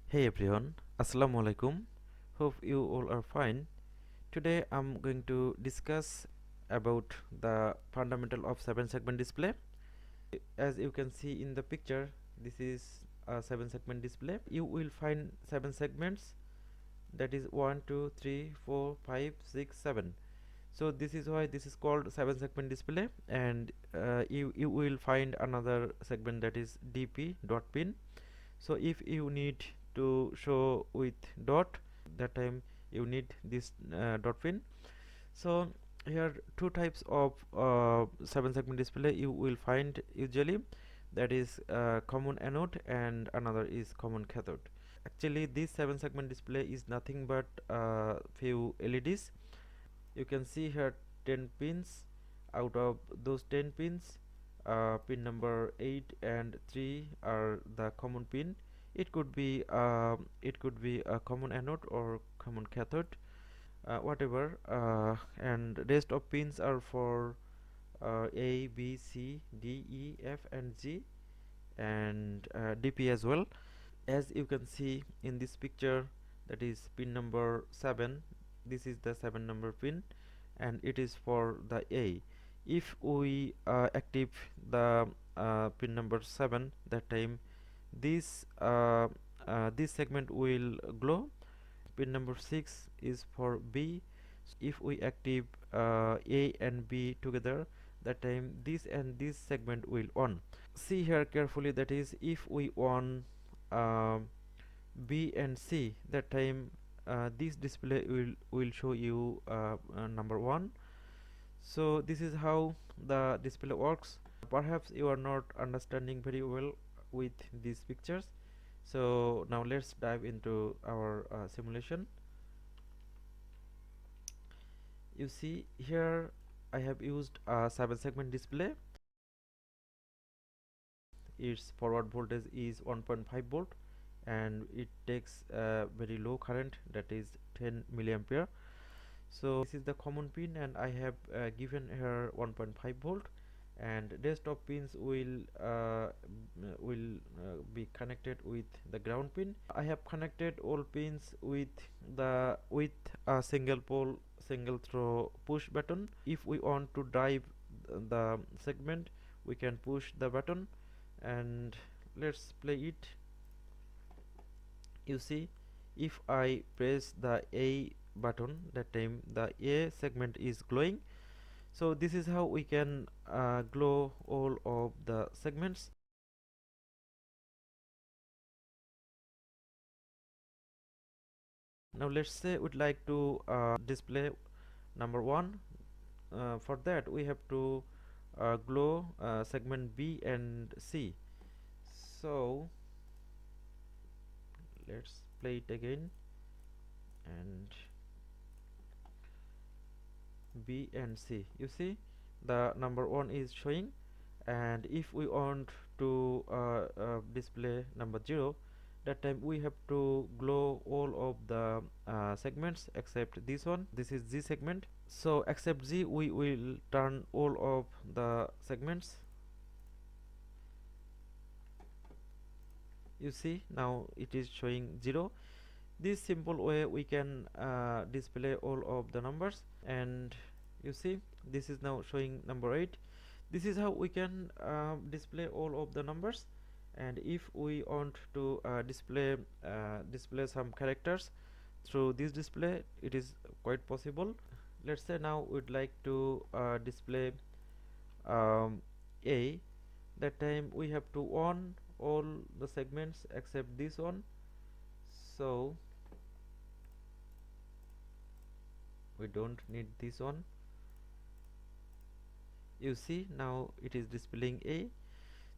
Hey everyone, Assalamu alaikum. Hope you all are fine. Today I'm going to discuss about the fundamental of 7 segment display. As you can see in the picture, this is a 7 segment display. You will find 7 segments, that is 1 2 3 4 5 6 7. So this is why this is called 7 segment display, and you will find another segment, that is DP dot pin. So if you need to show with dot, that time you need this dot pin. So here two types of 7 segment display you will find usually, that is common anode and another is common cathode. Actually this 7 segment display is nothing but few LEDs. You can see here 10 pins. Out of those 10 pins, pin number 8 and 3 are the common pin. It could be a common anode or common cathode, whatever, and rest of pins are for A, B, C, D, E, F and G, and DP as well. As you can see in this picture, that is pin number 7. This is the 7 number pin, and it is for the A. If we active the pin number 7, that time this segment will glow. Pin number 6 is for B. If we active A and B together, that time this and this segment will on. See here carefully, that is if we on uh, B and C, that time this display will show you number 1. So this is how the display works. Perhaps you are not understanding very well with these pictures, so now let's dive into our simulation. You see here I have used a 7 segment display. Its forward voltage is 1.5 volt, and it takes a very low current, that is 10 milliampere. So this is the common pin, and I have given here 1.5 volt, and rest of pins will be connected with the ground pin. I have connected all pins with a single pole single throw push button. If we want to drive the segment, we can push the button, and let's play it. You see, if I press the A button, that time the A segment is glowing. So this is how we can glow all of the segments. Now let's say we'd like to display number 1. For that we have to glow segment B and C. So let's play it again, and B and C. You see the number 1 is showing, and if we want to display number 0, that time we have to glow all of the segments except this one. This is Z segment, so except Z we will turn all of the segments. You see now it is showing 0. This simple way we can display all of the numbers, and you see this is now showing number 8. This is how we can display all of the numbers. And if we want to display some characters through this display, it is quite possible. Let's say now we'd like to display A. That time we have to on all the segments except this one. So we don't need this one. You see now it is displaying A.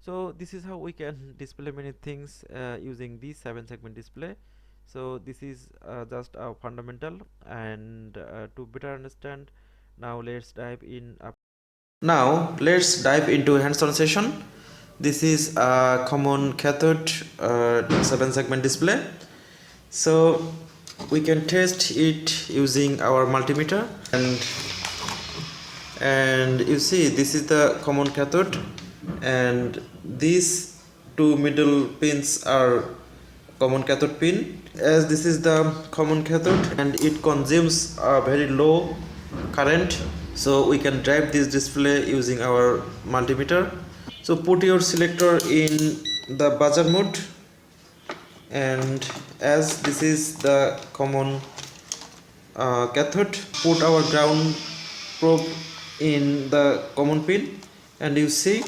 So this is how we can display many things using this 7 segment display. So this is just a fundamental, and to better understand, now let's dive in. Now let's dive into hands-on session. This is a common cathode 7 segment display. So we can test it using our multimeter, and you see this is the common cathode, and these two middle pins are common cathode pin. As this is the common cathode and it consumes a very low current, so we can drive this display using our multimeter. So put your selector in the buzzer mode, and as this is the common cathode, put our ground probe in the common pin, and you see,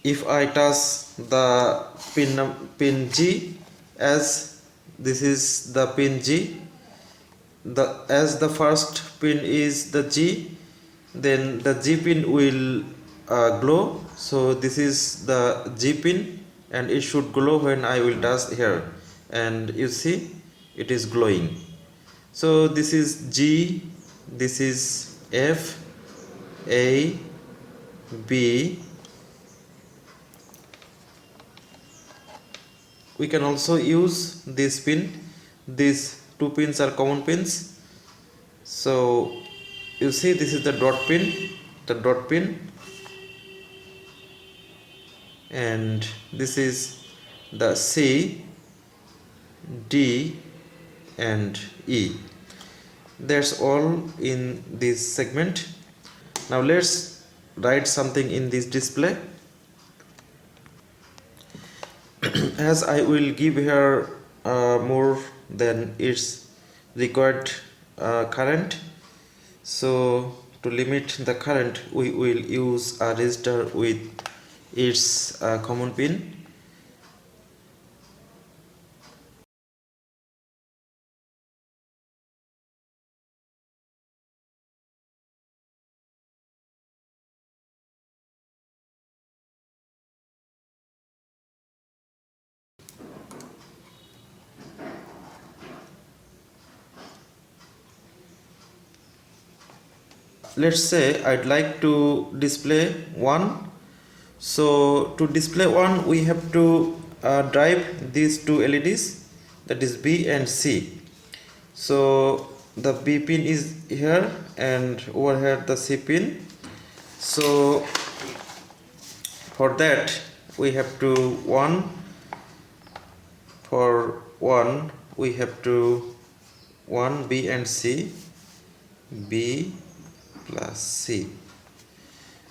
if I touch the pin G, as this is the pin G, as the first pin is the G, then the G pin will glow. So this is the G pin and it should glow when I will touch here, and you see it is glowing. So this is G, this is F, A, B. We can also use this pin. These two pins are common pins. So you see, this is the dot pin, and this is the C, D and E. That's all in this segment. Now let's write something in this display. As I will give here more than its required current, so to limit the current we will use a resistor with its common pin. Let's say I'd like to display 1. So to display 1 we have to drive these two LEDs, that is B and C. So the B pin is here and over here the C pin. So for that we have to we have to 1 B and C, B plus C.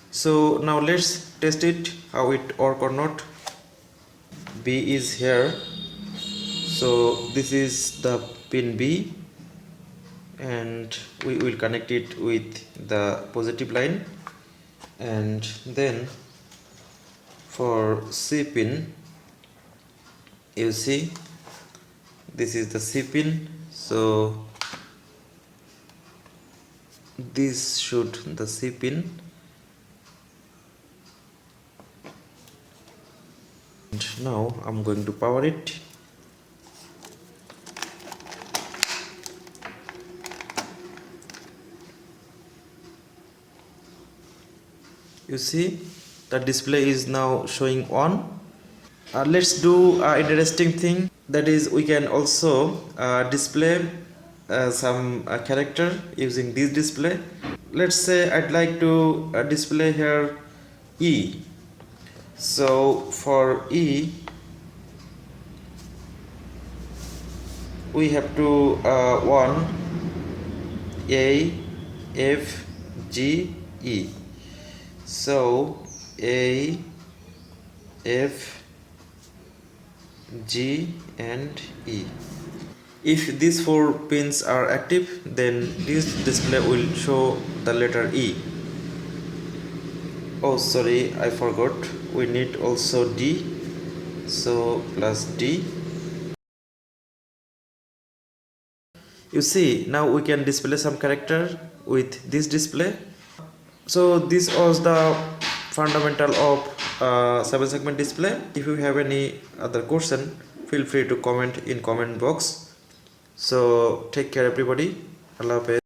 So now let's test it, how it work or not. B is here, so this is the pin B and we will connect it with the positive line, and then for C pin, you see this is the C pin, so this should the C pin, and now I'm going to power it. You see the display is now showing on. Let's do an interesting thing, that is we can also display some character using this display. Let's say I'd like to display here E. So for E we have to 1 A, F, G, E. So A, F, G and E. If these 4 pins are active, then this display will show the letter E. Oh sorry, I forgot, we need also D, so plus D. You see, now we can display some character with this display. So this was the fundamental of 7-segment display. If you have any other question, feel free to comment in comment box. So take care everybody. Allah Hafiz.